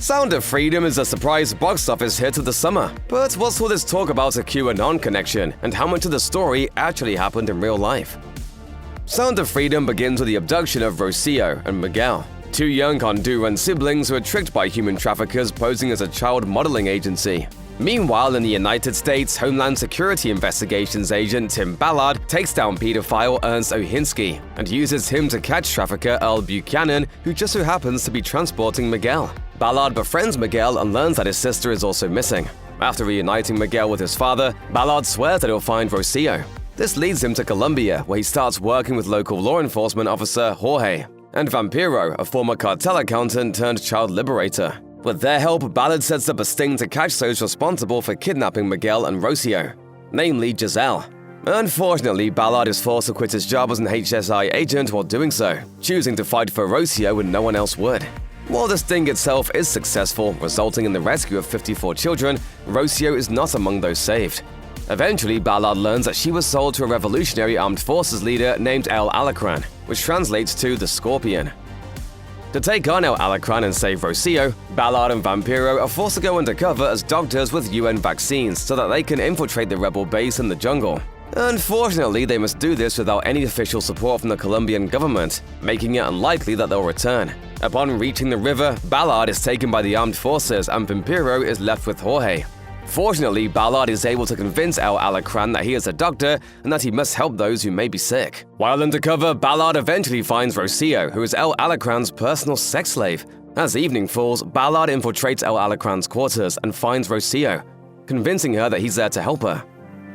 Sound of Freedom is a surprise box office hit of the summer. But what's all this talk about a QAnon connection, and how much of the story actually happened in real life? Sound of Freedom begins with the abduction of Rocio and Miguel, two young Honduran siblings who were tricked by human traffickers posing as a child modeling agency. Meanwhile, in the United States, Homeland Security Investigations agent Tim Ballard takes down pedophile Ernst Ohinsky and uses him to catch trafficker Earl Buchanan, who just so happens to be transporting Miguel. Ballard befriends Miguel and learns that his sister is also missing. After reuniting Miguel with his father, Ballard swears that he'll find Rocio. This leads him to Colombia, where he starts working with local law enforcement officer Jorge, and Vampiro, a former cartel accountant turned child liberator. With their help, Ballard sets up a sting to catch those responsible for kidnapping Miguel and Rocio, namely Giselle. Unfortunately, Ballard is forced to quit his job as an HSI agent while doing so, choosing to fight for Rocio when no one else would. While the sting itself is successful, resulting in the rescue of 54 children, Rocio is not among those saved. Eventually, Ballard learns that she was sold to a revolutionary armed forces leader named El Alacran, which translates to the Scorpion. To take on El Alacran and save Rocio, Ballard and Vampiro are forced to go undercover as doctors with UN vaccines so that they can infiltrate the rebel base in the jungle. Unfortunately, they must do this without any official support from the Colombian government, making it unlikely that they'll return. Upon reaching the river, Ballard is taken by the armed forces and Vampiro is left with Jorge. Fortunately, Ballard is able to convince El Alacran that he is a doctor and that he must help those who may be sick. While undercover, Ballard eventually finds Rocio, who is El Alacran's personal sex slave. As evening falls, Ballard infiltrates El Alacran's quarters and finds Rocio, convincing her that he's there to help her.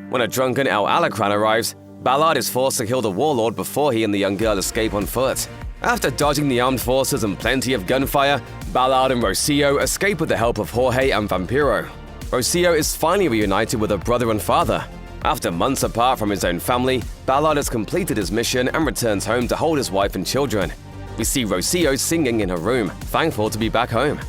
When a drunken El Alacran arrives, Ballard is forced to kill the warlord before he and the young girl escape on foot. After dodging the armed forces and plenty of gunfire, Ballard and Rocio escape with the help of Jorge and Vampiro. Rocio is finally reunited with her brother and father. After months apart from his own family, Ballard has completed his mission and returns home to hold his wife and children. We see Rocio singing in her room, thankful to be back home.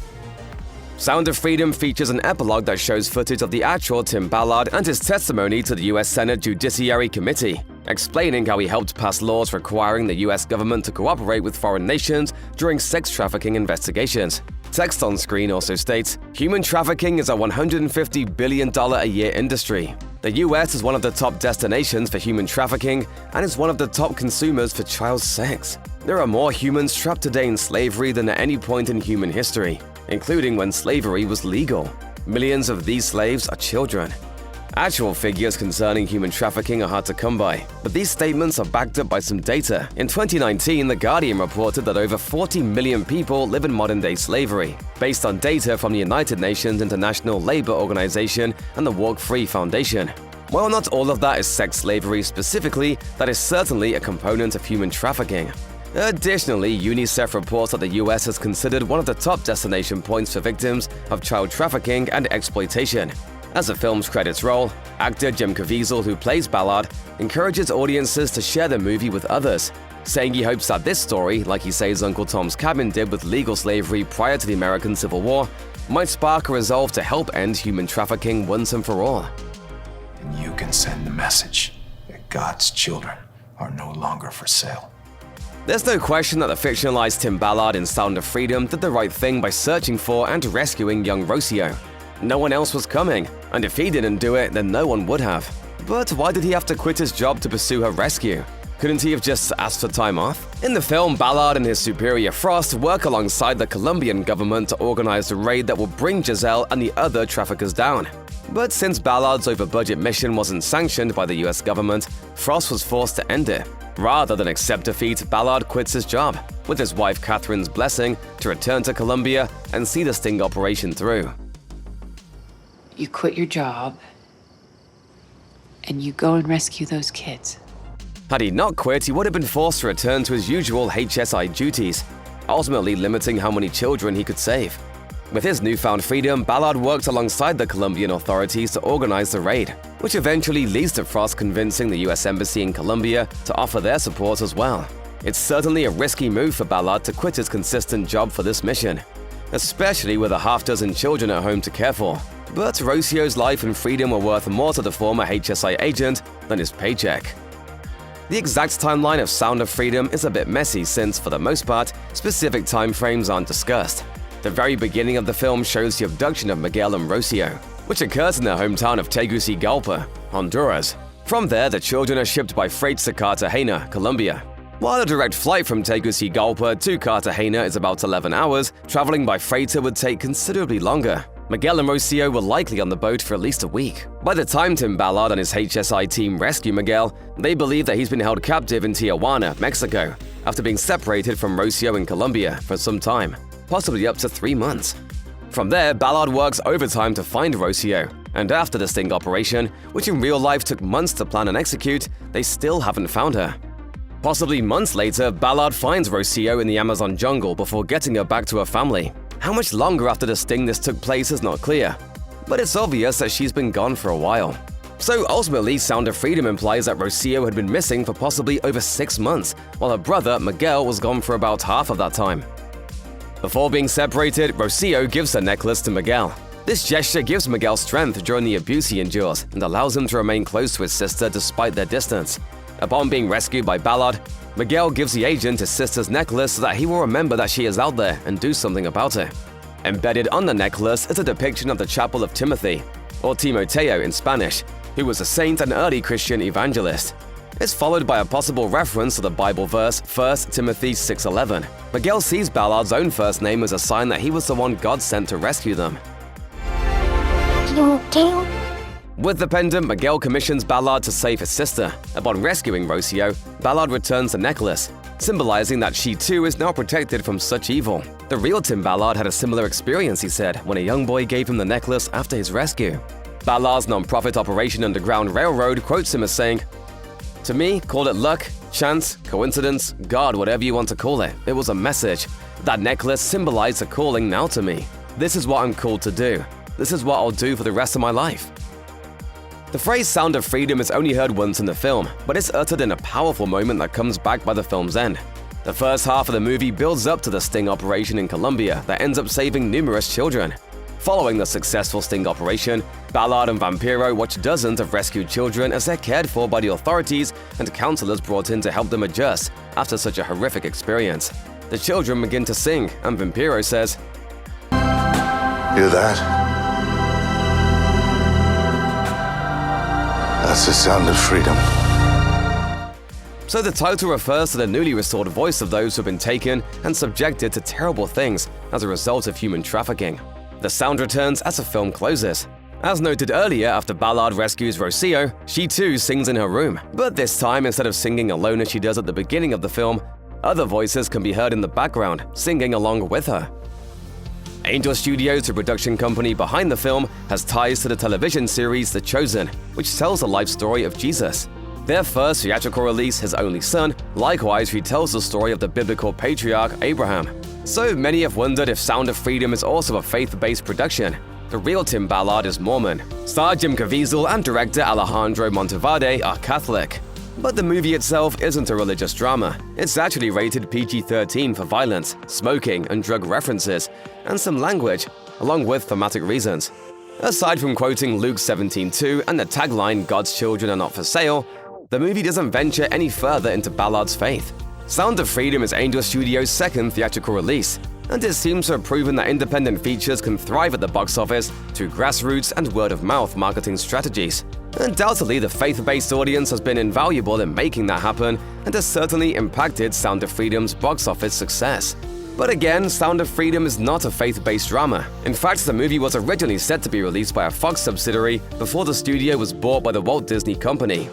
Sound of Freedom features an epilogue that shows footage of the actual Tim Ballard and his testimony to the US Senate Judiciary Committee, explaining how he helped pass laws requiring the US government to cooperate with foreign nations during sex trafficking investigations. Text on screen also states, "Human trafficking is a $150 billion a year industry. The US is one of the top destinations for human trafficking and is one of the top consumers for child sex. There are more humans trapped today in slavery than at any point in human history, including when slavery was legal. Millions of these slaves are children." Actual figures concerning human trafficking are hard to come by, but these statements are backed up by some data. In 2019, The Guardian reported that over 40 million people live in modern-day slavery, based on data from the United Nations International Labour Organization and the Walk Free Foundation. While not all of that is sex slavery specifically, that is certainly a component of human trafficking. Additionally, UNICEF reports that the US is considered one of the top destination points for victims of child trafficking and exploitation. As the film's credits roll, actor Jim Caviezel, who plays Ballard, encourages audiences to share the movie with others, saying he hopes that this story, like he says Uncle Tom's Cabin did with legal slavery prior to the American Civil War, might spark a resolve to help end human trafficking once and for all. And you can send the message that God's children are no longer for sale. There's no question that the fictionalized Tim Ballard in Sound of Freedom did the right thing by searching for and rescuing young Rocio. No one else was coming, and if he didn't do it, then no one would have. But why did he have to quit his job to pursue her rescue? Couldn't he have just asked for time off? In the film, Ballard and his superior Frost work alongside the Colombian government to organize a raid that will bring Giselle and the other traffickers down. But since Ballard's over-budget mission wasn't sanctioned by the US government, Frost was forced to end it. Rather than accept defeat, Ballard quits his job, with his wife Catherine's blessing, to return to Colombia and see the sting operation through. You quit your job, and you go and rescue those kids. Had he not quit, he would have been forced to return to his usual HSI duties, ultimately limiting how many children he could save. With his newfound freedom, Ballard worked alongside the Colombian authorities to organize the raid, which eventually leads to Frost convincing the US Embassy in Colombia to offer their support as well. It's certainly a risky move for Ballard to quit his consistent job for this mission, especially with a half-dozen children at home to care for. But Rocio's life and freedom were worth more to the former HSI agent than his paycheck. The exact timeline of Sound of Freedom is a bit messy since, for the most part, specific timeframes aren't discussed. The very beginning of the film shows the abduction of Miguel and Rocio, which occurs in their hometown of Tegucigalpa, Honduras. From there, the children are shipped by freight to Cartagena, Colombia. While a direct flight from Tegucigalpa to Cartagena is about 11 hours, traveling by freighter would take considerably longer. Miguel and Rocio were likely on the boat for at least a week. By the time Tim Ballard and his HSI team rescue Miguel, they believe that he's been held captive in Tijuana, Mexico, after being separated from Rocio in Colombia for some time, possibly up to 3 months. From there, Ballard works overtime to find Rocio, and after the sting operation, which in real life took months to plan and execute, they still haven't found her. Possibly months later, Ballard finds Rocio in the Amazon jungle before getting her back to her family. How much longer after the sting this took place is not clear, but it's obvious that she's been gone for a while. So ultimately, Sound of Freedom implies that Rocio had been missing for possibly over 6 months, while her brother, Miguel, was gone for about half of that time. Before being separated, Rocio gives her necklace to Miguel. This gesture gives Miguel strength during the abuse he endures and allows him to remain close to his sister despite their distance. Upon being rescued by Ballard, Miguel gives the agent his sister's necklace so that he will remember that she is out there and do something about it. Embedded on the necklace is a depiction of the Chapel of Timothy, or Timoteo in Spanish, who was a saint and early Christian evangelist. It's followed by a possible reference to the Bible verse 1 Timothy 6:11. Miguel sees Ballard's own first name as a sign that he was the one God sent to rescue them. With the pendant, Miguel commissions Ballard to save his sister. Upon rescuing Rocio, Ballard returns the necklace, symbolizing that she too is now protected from such evil. The real Tim Ballard had a similar experience, he said, when a young boy gave him the necklace after his rescue. Ballard's non-profit operation Underground Railroad quotes him as saying, "To me, call it luck, chance, coincidence, God, whatever you want to call it. It was a message. That necklace symbolized a calling now to me. This is what I'm called to do. This is what I'll do for the rest of my life." The phrase Sound of Freedom is only heard once in the film, but it's uttered in a powerful moment that comes back by the film's end. The first half of the movie builds up to the sting operation in Colombia that ends up saving numerous children. Following the successful sting operation, Ballard and Vampiro watch dozens of rescued children as they're cared for by the authorities and counselors brought in to help them adjust after such a horrific experience. The children begin to sing, and Vampiro says, "Hear that? That's the sound of freedom." So the title refers to the newly restored voice of those who have been taken and subjected to terrible things as a result of human trafficking. The sound returns as the film closes. As noted earlier, after Ballard rescues Rocio, she too sings in her room. But this time, instead of singing alone as she does at the beginning of the film, other voices can be heard in the background, singing along with her. Angel Studios, the production company behind the film, has ties to the television series The Chosen, which tells the life story of Jesus. Their first theatrical release, His Only Son, likewise retells the story of the biblical patriarch Abraham. So many have wondered if Sound of Freedom is also a faith-based production. The real Tim Ballard is Mormon. Star Jim Caviezel and director Alejandro Monteverde are Catholic. But the movie itself isn't a religious drama. It's actually rated PG-13 for violence, smoking, and drug references, and some language, along with thematic reasons. Aside from quoting Luke 17:2 and the tagline, "God's children are not for sale," the movie doesn't venture any further into Ballard's faith. Sound of Freedom is Angel Studios' second theatrical release, and it seems to have proven that independent features can thrive at the box office through grassroots and word-of-mouth marketing strategies. Undoubtedly, the faith-based audience has been invaluable in making that happen and has certainly impacted Sound of Freedom's box office success. But again, Sound of Freedom is not a faith-based drama. In fact, the movie was originally set to be released by a Fox subsidiary before the studio was bought by the Walt Disney Company.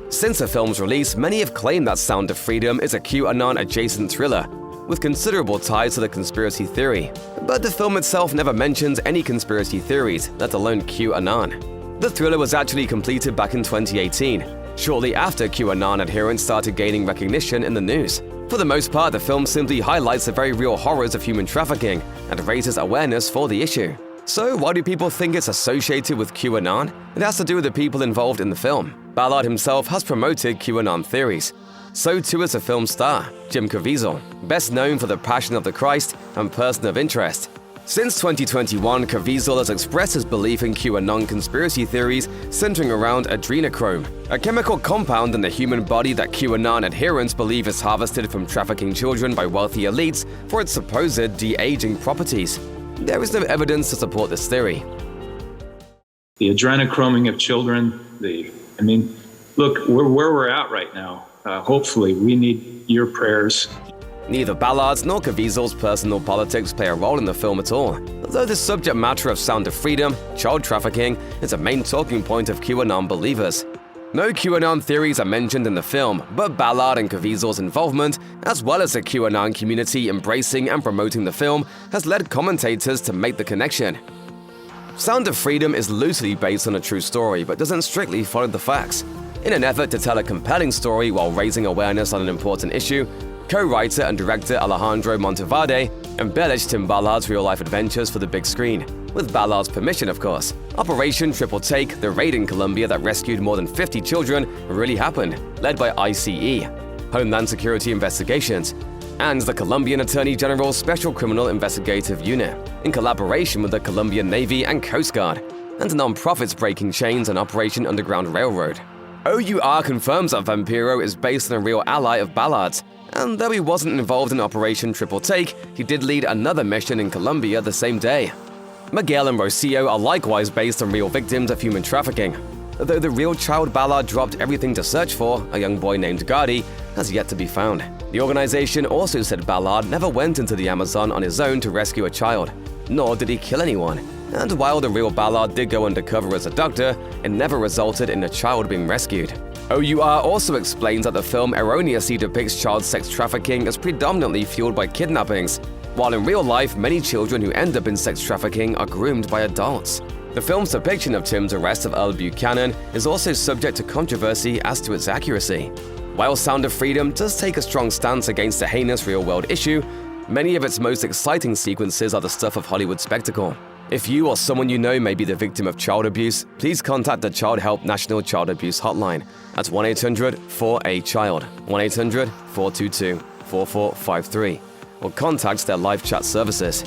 Since the film's release, many have claimed that Sound of Freedom is a QAnon-adjacent thriller, with considerable ties to the conspiracy theory. But the film itself never mentions any conspiracy theories, let alone QAnon. The thriller was actually completed back in 2018, shortly after QAnon adherents started gaining recognition in the news. For the most part, the film simply highlights the very real horrors of human trafficking and raises awareness for the issue. So why do people think it's associated with QAnon? It has to do with the people involved in the film. Ballard himself has promoted QAnon theories. So too is the film star, Jim Caviezel, best known for The Passion of the Christ and Person of Interest. Since 2021, Caviezel has expressed his belief in QAnon conspiracy theories centering around adrenochrome, a chemical compound in the human body that QAnon adherents believe is harvested from trafficking children by wealthy elites for its supposed de-aging properties. There is no evidence to support this theory. The adrenochroming of children, look, where we're at right now, hopefully we need your prayers. Neither Ballard's nor Caviezel's personal politics play a role in the film at all, although the subject matter of Sound of Freedom, child trafficking, is a main talking point of QAnon believers. No QAnon theories are mentioned in the film, but Ballard and Caviezel's involvement, as well as the QAnon community embracing and promoting the film, has led commentators to make the connection. Sound of Freedom is loosely based on a true story, but doesn't strictly follow the facts. In an effort to tell a compelling story while raising awareness on an important issue, co-writer and director Alejandro Monteverde embellished Tim Ballard's real-life adventures for the big screen, with Ballard's permission, of course. Operation Triple Take, the raid in Colombia that rescued more than 50 children, really happened, led by ICE, Homeland Security Investigations, and the Colombian Attorney General's Special Criminal Investigative Unit, in collaboration with the Colombian Navy and Coast Guard, and non-profits breaking chains and Operation Underground Railroad. OUR confirms that Vampiro is based on a real ally of Ballard's, and though he wasn't involved in Operation Triple Take, he did lead another mission in Colombia the same day. Miguel and Rocio are likewise based on real victims of human trafficking, though the real child Ballard dropped everything to search for, a young boy named Gardy, has yet to be found. The organization also said Ballard never went into the Amazon on his own to rescue a child, nor did he kill anyone. And while the real Ballard did go undercover as a doctor, it never resulted in a child being rescued. OUR also explains that the film erroneously depicts child sex trafficking as predominantly fueled by kidnappings, while in real life many children who end up in sex trafficking are groomed by adults. The film's depiction of Tim's arrest of Earl Buchanan is also subject to controversy as to its accuracy. While Sound of Freedom does take a strong stance against a heinous real-world issue, many of its most exciting sequences are the stuff of Hollywood spectacle. If you or someone you know may be the victim of child abuse, please contact the Child Help National Child Abuse Hotline at 1-800-4A-CHILD, 1-800-422-4453, or contact their live chat services.